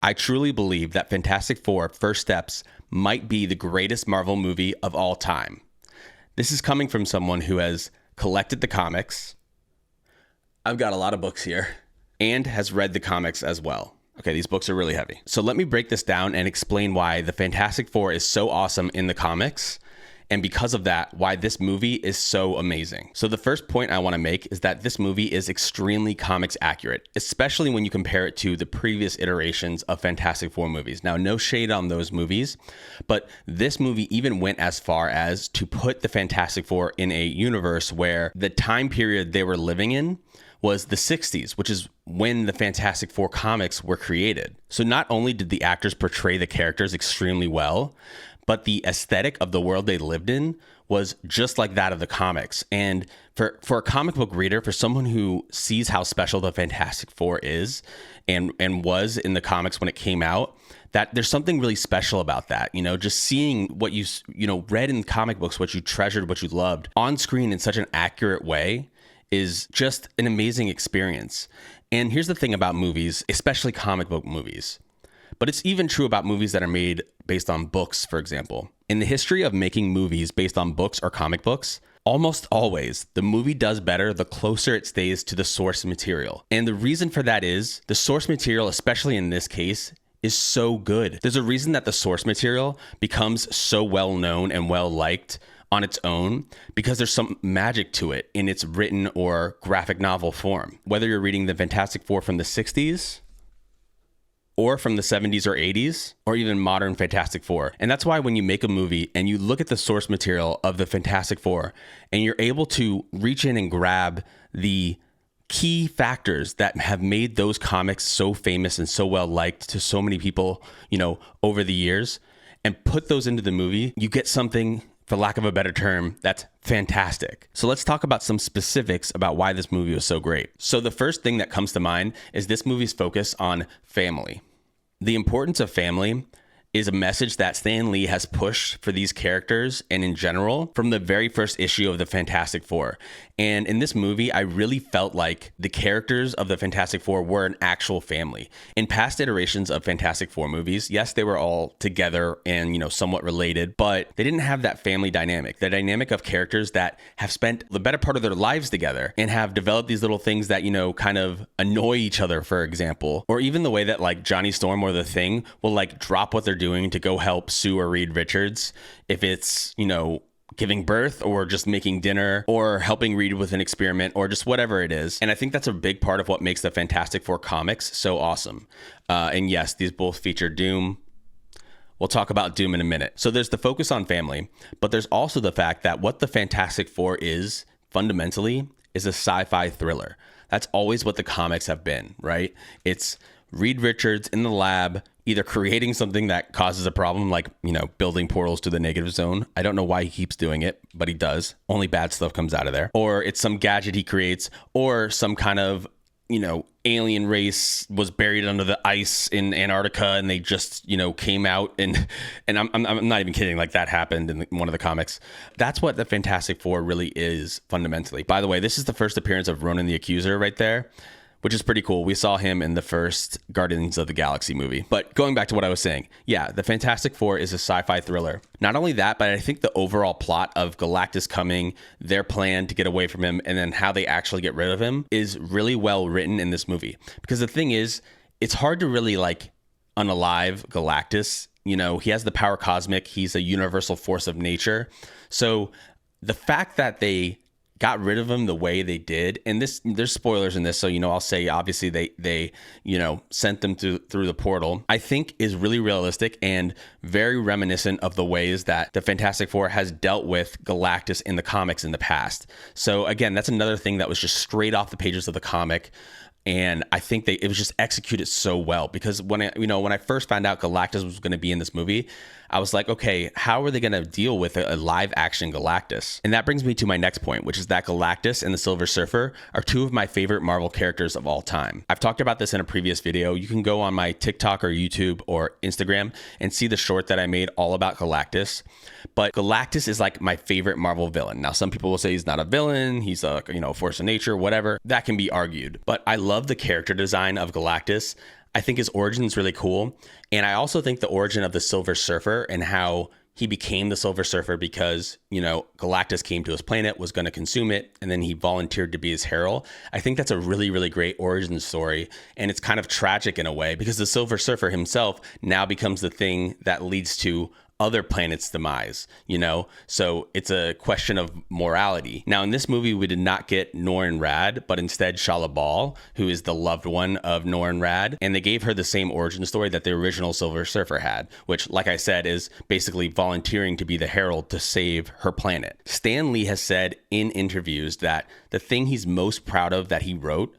I truly believe that Fantastic Four First Steps might be the greatest Marvel movie of all time. This is coming from someone who has collected the comics. I've got a lot of books here and has read the comics as well. Okay, these books are really heavy. So let me break this down and explain why the Fantastic Four is so awesome in the comics, and because of that, why this movie is so amazing. So the first point I want to make is that this movie is extremely comics accurate, especially when you compare it to the previous iterations of Fantastic Four movies. Now, no shade on those movies, but this movie even went as far as to put the Fantastic Four in a universe where the time period they were living in was the 60s, which is when the Fantastic Four comics were created. So not only did the actors portray the characters extremely well, but the aesthetic of the world they lived in was just like that of the comics. And for a comic book reader, for someone who sees how special the Fantastic Four is and was in the comics when it came out, that there's something really special about that. You know, just seeing what you read in comic books, what you treasured, what you loved on screen in such an accurate way is just an amazing experience. And here's the thing about movies, especially comic book movies, but it's even true about movies that are made based on books, for example. In the history of making movies based on books or comic books, almost always the movie does better the closer it stays to the source material. And the reason for that is the source material, especially in this case, is so good. There's a reason that the source material becomes so well known and well liked on its own, because there's some magic to it in its written or graphic novel form. Whether you're reading the Fantastic Four from the 60s or from the 70s or 80s, or even modern Fantastic Four. And that's why when you make a movie and you look at the source material of the Fantastic Four and you're able to reach in and grab the key factors that have made those comics so famous and so well liked to so many people, over the years, and put those into the movie, you get something, for lack of a better term, that's fantastic. So let's talk about some specifics about why this movie was so great. So the first thing that comes to mind is this movie's focus on family. The importance of family is a message that Stan Lee has pushed for these characters and in general from the very first issue of the Fantastic Four. And in this movie, I really felt like the characters of the Fantastic Four were an actual family. In past iterations of Fantastic Four movies, yes, they were all together and, somewhat related, but they didn't have that family dynamic, the dynamic of characters that have spent the better part of their lives together and have developed these little things that, kind of annoy each other, for example, or even the way that like Johnny Storm or the Thing will like drop what they're doing to go help Sue or Reed Richards, if it's, giving birth or just making dinner or helping Reed with an experiment or just whatever it is. And I think that's a big part of what makes the Fantastic Four comics so awesome. And yes, these both feature Doom. We'll talk about Doom in a minute. So there's the focus on family, but there's also the fact that what the Fantastic Four is fundamentally is a sci-fi thriller. That's always what the comics have been, right? It's Reed Richards in the lab, either creating something that causes a problem, like, building portals to the negative zone. I don't know why he keeps doing it, but he does. Only bad stuff comes out of there. Or it's some gadget he creates, or some kind of, alien race was buried under the ice in Antarctica and they just, came out and I'm not even kidding. Like that happened in one of the comics. That's what the Fantastic Four really is fundamentally. By the way, this is the first appearance of Ronan the Accuser right there, which is pretty cool. We saw him in the first Guardians of the Galaxy movie. But going back to what I was saying, yeah, the Fantastic Four is a sci-fi thriller. Not only that, but I think the overall plot of Galactus coming, their plan to get away from him, and then how they actually get rid of him is really well written in this movie. Because the thing is, it's hard to really unalive Galactus. He has the power cosmic. He's a universal force of nature. So the fact that they got rid of him the way they did, and there's spoilers in this, so I'll say obviously they sent them through the portal, I think is really realistic and very reminiscent of the ways that the Fantastic Four has dealt with Galactus in the comics in the past. So again, that's another thing that was just straight off the pages of the comic. And I think it was just executed so well, because when I first found out Galactus was going to be in this movie, I was like, okay, how are they going to deal with a live action Galactus? And that brings me to my next point, which is that Galactus and the Silver Surfer are two of my favorite Marvel characters of all time. I've talked about this in a previous video. You can go on my TikTok or YouTube or Instagram and see the short that I made all about Galactus. But Galactus is like my favorite Marvel villain. Now, some people will say he's not a villain. He's a force of nature, whatever. That can be argued. But I love the character design of Galactus. I think his origin is really cool. And I also think the origin of the Silver Surfer and how he became the Silver Surfer because, Galactus came to his planet, was going to consume it, and then he volunteered to be his herald. I think that's a really, really great origin story. And it's kind of tragic in a way because the Silver Surfer himself now becomes the thing that leads to other planets' demise, So it's a question of morality. Now, in this movie, we did not get Norrin Radd, but instead Shala Bal, who is the loved one of Norrin Radd. And they gave her the same origin story that the original Silver Surfer had, which, like I said, is basically volunteering to be the herald to save her planet. Stan Lee has said in interviews that the thing he's most proud of that he wrote,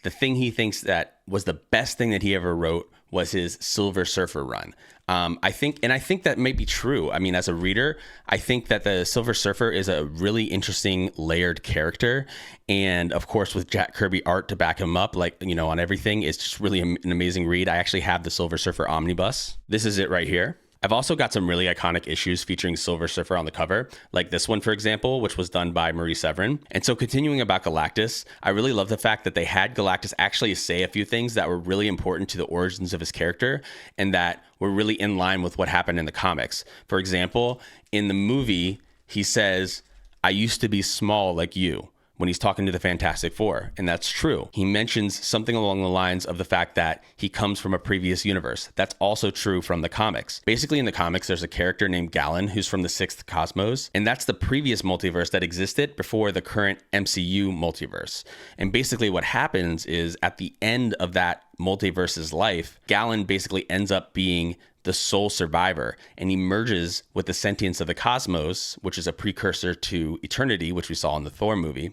the thing he thinks that was the best thing that he ever wrote, was his Silver Surfer run. I think that might be true. I mean, as a reader, I think that the Silver Surfer is a really interesting layered character. And of course, with Jack Kirby art to back him up, on everything, it's just really an amazing read. I actually have the Silver Surfer omnibus. This is it right here. I've also got some really iconic issues featuring Silver Surfer on the cover, like this one, for example, which was done by Marie Severin. And so continuing about Galactus, I really love the fact that they had Galactus actually say a few things that were really important to the origins of his character and that were really in line with what happened in the comics. For example, in the movie, he says, "I used to be small like you," when he's talking to the Fantastic Four. And that's true. He mentions something along the lines of the fact that he comes from a previous universe. That's also true from the comics. Basically, in the comics, there's a character named Galen who's from the Sixth Cosmos. And that's the previous multiverse that existed before the current MCU multiverse. And basically what happens is at the end of that multiverse's life, Galen basically ends up being the sole survivor, and he merges with the sentience of the cosmos, which is a precursor to eternity, which we saw in the Thor movie.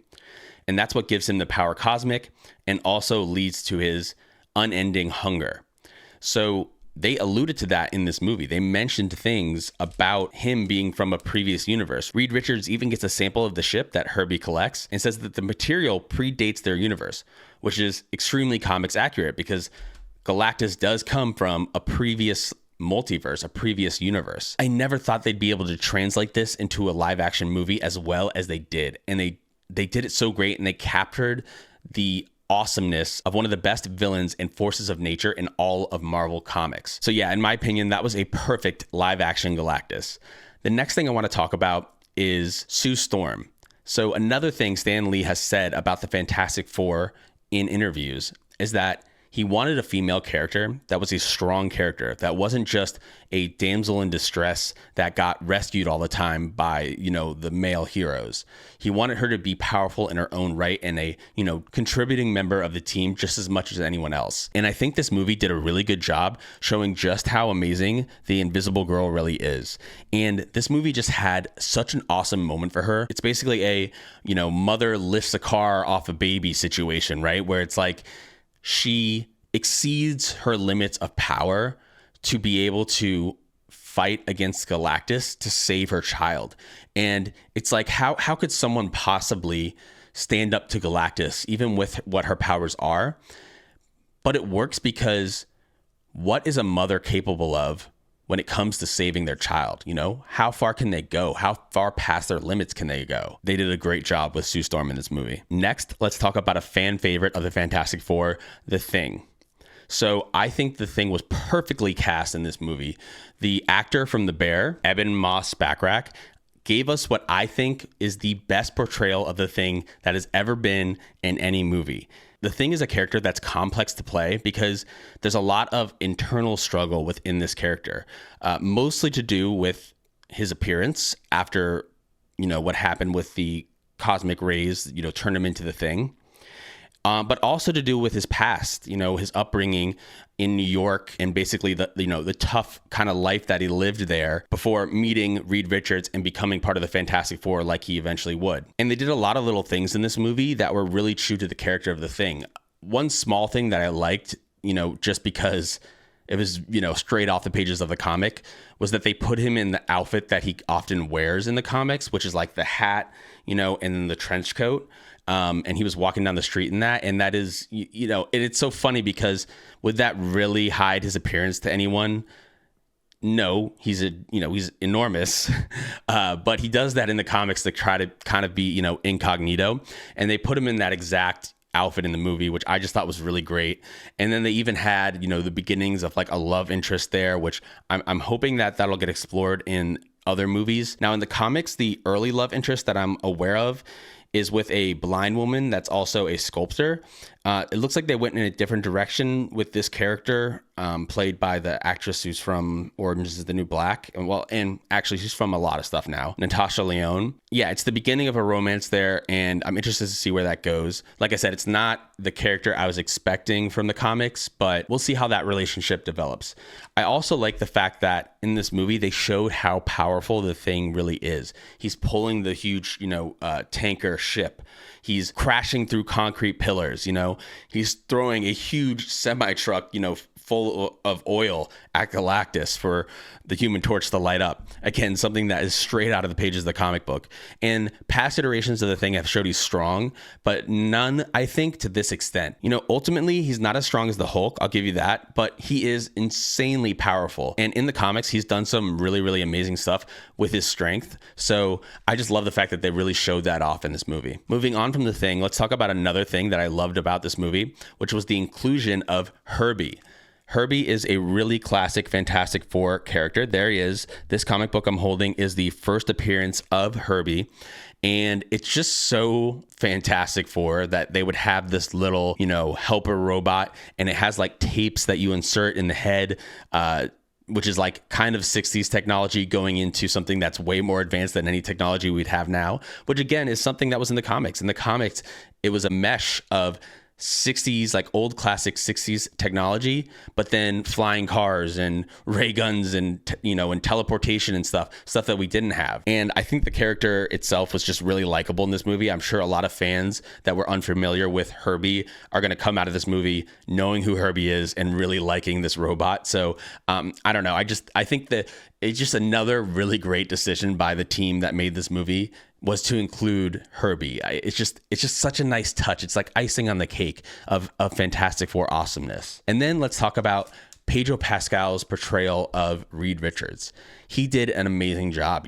And that's what gives him the power cosmic and also leads to his unending hunger. So they alluded to that in this movie. They mentioned things about him being from a previous universe. Reed Richards even gets a sample of the ship that Herbie collects and says that the material predates their universe, which is extremely comics accurate because Galactus does come from a previous multiverse, a previous universe. I never thought they'd be able to translate this into a live action movie as well as they did. And they did it so great, and they captured the awesomeness of one of the best villains and forces of nature in all of Marvel Comics. So yeah, in my opinion, that was a perfect live action Galactus. The next thing I want to talk about is Sue Storm. So another thing Stan Lee has said about the Fantastic Four in interviews is that he wanted a female character that was a strong character, that wasn't just a damsel in distress that got rescued all the time by, the male heroes. He wanted her to be powerful in her own right and a, contributing member of the team just as much as anyone else. And I think this movie did a really good job showing just how amazing the Invisible Girl really is. And this movie just had such an awesome moment for her. It's basically a, mother lifts a car off a baby situation, right? Where it's like, she exceeds her limits of power to be able to fight against Galactus to save her child. And it's like, how could someone possibly stand up to Galactus, even with what her powers are? But it works because what is a mother capable of when it comes to saving their child? How far can they go? How far past their limits can they go? They did a great job with Sue Storm in this movie. Next, let's talk about a fan favorite of the Fantastic Four, The Thing. So I think The Thing was perfectly cast in this movie. The actor from The Bear, Eben Moss-Backrack, gave us what I think is the best portrayal of The Thing that has ever been in any movie. The Thing is a character that's complex to play because there's a lot of internal struggle within this character, mostly to do with his appearance after, what happened with the cosmic rays, turned him into the Thing. But also to do with his past, his upbringing in New York and basically the tough kind of life that he lived there before meeting Reed Richards and becoming part of the Fantastic Four like he eventually would. And they did a lot of little things in this movie that were really true to the character of the Thing. One small thing that I liked, just because it was, straight off the pages of the comic, was that they put him in the outfit that he often wears in the comics, which is like the hat, and then the trench coat. And he was walking down the street in that. And that is, and it's so funny because would that really hide his appearance to anyone? No, he's enormous. But he does that in the comics to try to kind of be, incognito. And they put him in that exact outfit in the movie, which I just thought was really great. And then they even had, the beginnings of like a love interest there, which I'm hoping that that'll get explored in other movies. Now in the comics, the early love interest that I'm aware of is with a blind woman that's also a sculptor. It looks like they went in a different direction with this character, played by the actress who's from Orange is the New Black. And actually she's from a lot of stuff now, Natasha Lyonne. Yeah, it's the beginning of a romance there, and I'm interested to see where that goes. Like I said, it's not the character I was expecting from the comics, but we'll see how that relationship develops. I also like the fact that in this movie, they showed how powerful the Thing really is. He's pulling the huge, tanker ship. He's crashing through concrete pillars, He's throwing a huge semi-truck, full of oil at Galactus for the Human Torch to light up. Again, something that is straight out of the pages of the comic book. And past iterations of the Thing have showed he's strong, but none, I think, to this extent. Ultimately, he's not as strong as the Hulk, I'll give you that, but he is insanely powerful. And in the comics, he's done some really, really amazing stuff with his strength. So I just love the fact that they really showed that off in this movie. Moving on from the Thing, let's talk about another thing that I loved about this movie, which was the inclusion of Herbie. Herbie is a really classic Fantastic Four character. There he is. This comic book I'm holding is the first appearance of Herbie. And it's just so Fantastic Four that they would have this little, helper robot. And it has like tapes that you insert in the head, which is like kind of 60s technology going into something that's way more advanced than any technology we'd have now, which again is something that was in the comics. In the comics, it was a mesh of 60s, like old classic 60s technology, but then flying cars and ray guns and, and teleportation and stuff that we didn't have. And I think the character itself was just really likable in this movie. I'm sure a lot of fans that were unfamiliar with Herbie are going to come out of this movie knowing who Herbie is and really liking this robot. So I don't know. I think that it's just another really great decision by the team that made this movie was to include Herbie. It's just such a nice touch. It's like icing on the cake of Fantastic Four awesomeness. And then let's talk about Pedro Pascal's portrayal of Reed Richards. He did an amazing job.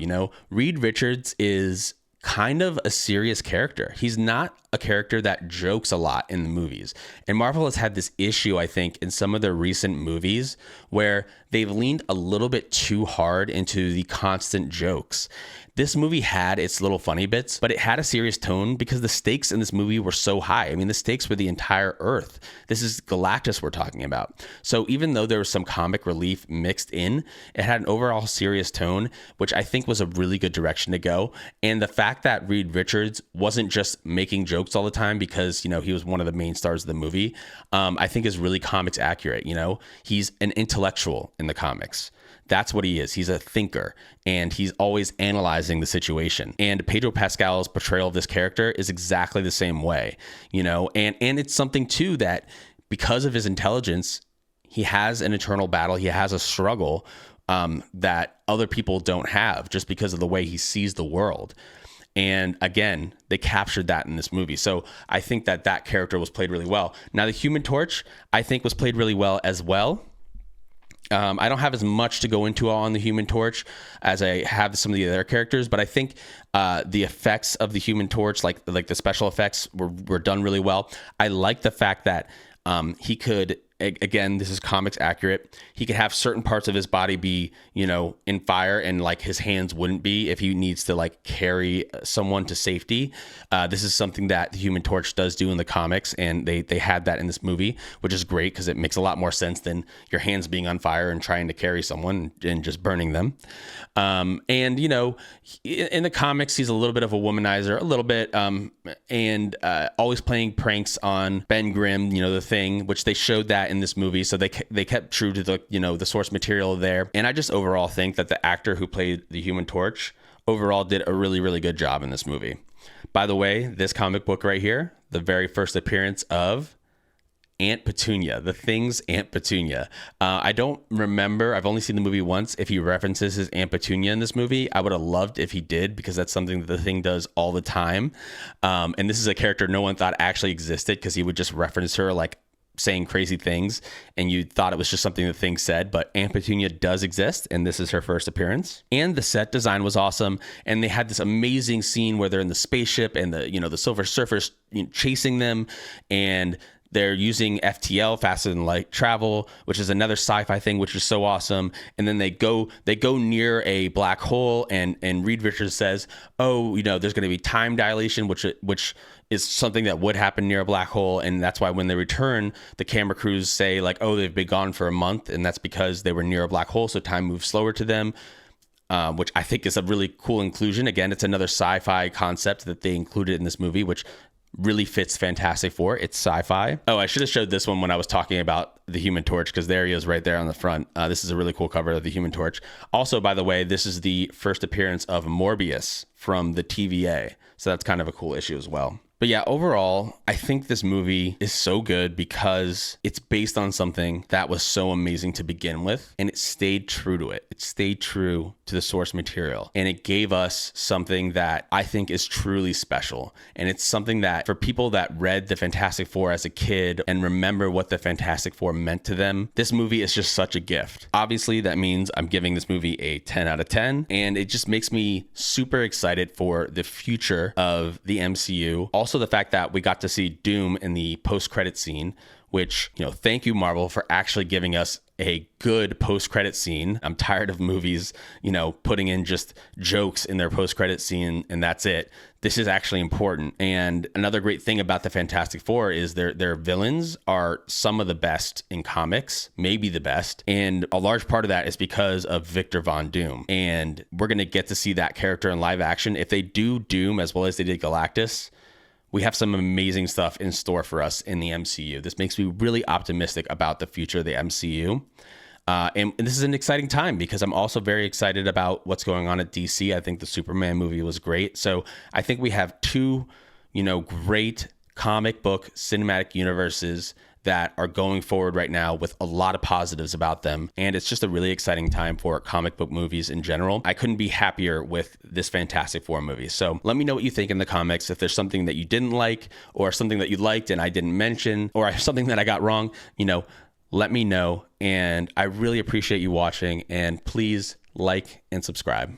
Reed Richards is kind of a serious character. He's not a character that jokes a lot in the movies. And Marvel has had this issue, I think, in some of their recent movies where they've leaned a little bit too hard into the constant jokes. This movie had its little funny bits, but it had a serious tone because the stakes in this movie were so high. I mean, the stakes were the entire Earth. This is Galactus we're talking about. So even though there was some comic relief mixed in, it had an overall serious tone, which I think was a really good direction to go. And the fact that Reed Richards wasn't just making jokes all the time because, he was one of the main stars of the movie, I think is really comics accurate. He's an intellectual in the comics. That's what he is. He's a thinker, and he's always analyzing the situation. And Pedro Pascal's portrayal of this character is exactly the same way, and it's something too that because of his intelligence, he has an internal battle. He has a struggle that other people don't have just because of the way he sees the world. And again, they captured that in this movie. So I think that character was played really well. Now, the Human Torch, I think, was played really well as well. I don't have as much to go into on the Human Torch as I have some of the other characters, but I think the effects of the Human Torch, like the special effects, were done really well. I like the fact that he could, again, this is comics accurate, he could have certain parts of his body be, in fire, and like his hands wouldn't be if he needs to like carry someone to safety. This is something that the Human Torch does do in the comics, and they had that in this movie, which is great because it makes a lot more sense than your hands being on fire and trying to carry someone and just burning them. And in the comics, he's a little bit of a womanizer, a little bit, and always playing pranks on Ben Grimm, the Thing, which they showed that in this movie. So they kept true to the, the source material there. And I just overall think that the actor who played the Human Torch overall did a really, really good job in this movie. By the way, this comic book right here, the very first appearance of Aunt Petunia, the Thing's Aunt Petunia. I don't remember, I've only seen the movie once, if he references his Aunt Petunia in this movie. I would have loved if he did, because that's something that the Thing does all the time. And this is a character no one thought actually existed, because he would just reference her like saying crazy things and you thought it was just something the Thing said, but Aunt Petunia does exist, and this is her first appearance. And the set design was awesome, and they had this amazing scene where they're in the spaceship and the Silver Surfer's chasing them, and they're using FTL, faster than light travel, which is another sci-fi thing, which is so awesome. And then they go near a black hole, and Reed Richards says, "Oh, there's going to be time dilation, which is something that would happen near a black hole." And that's why when they return, the camera crews say like, "Oh, they've been gone for a month," and that's because they were near a black hole, so time moves slower to them. Which I think is a really cool inclusion. Again, it's another sci-fi concept that they included in this movie, which really fits Fantastic Four. It's sci-fi. Oh, I should have showed this one when I was talking about the Human Torch, because there he is right there on the front. This is a really cool cover of the Human Torch. Also, by the way, this is the first appearance of Morbius from the TVA. So that's kind of a cool issue as well. But yeah, overall, I think this movie is so good because it's based on something that was so amazing to begin with, and it stayed true to it. It stayed true to the source material, and it gave us something that I think is truly special. And it's something that for people that read the Fantastic Four as a kid and remember what the Fantastic Four meant to them, this movie is just such a gift. Obviously, that means I'm giving this movie a 10 out of 10, and it just makes me super excited for the future of the MCU. Also, the fact that we got to see Doom in the post-credit scene, which, thank you, Marvel, for actually giving us a good post-credit scene. I'm tired of movies, putting in just jokes in their post-credit scene and that's it. This is actually important. And another great thing about the Fantastic Four is their villains are some of the best in comics, maybe the best. And a large part of that is because of Victor Von Doom. And we're going to get to see that character in live action. If they do Doom as well as they did Galactus, we have some amazing stuff in store for us in the MCU. This makes me really optimistic about the future of the MCU. And this is an exciting time because I'm also very excited about what's going on at DC. I think the Superman movie was great. So I think we have two, great comic book cinematic universes that are going forward right now with a lot of positives about them. And it's just a really exciting time for comic book movies in general. I couldn't be happier with this Fantastic Four movie. So let me know what you think in the comments. If there's something that you didn't like or something that you liked and I didn't mention or something that I got wrong, let me know. And I really appreciate you watching, and please like and subscribe.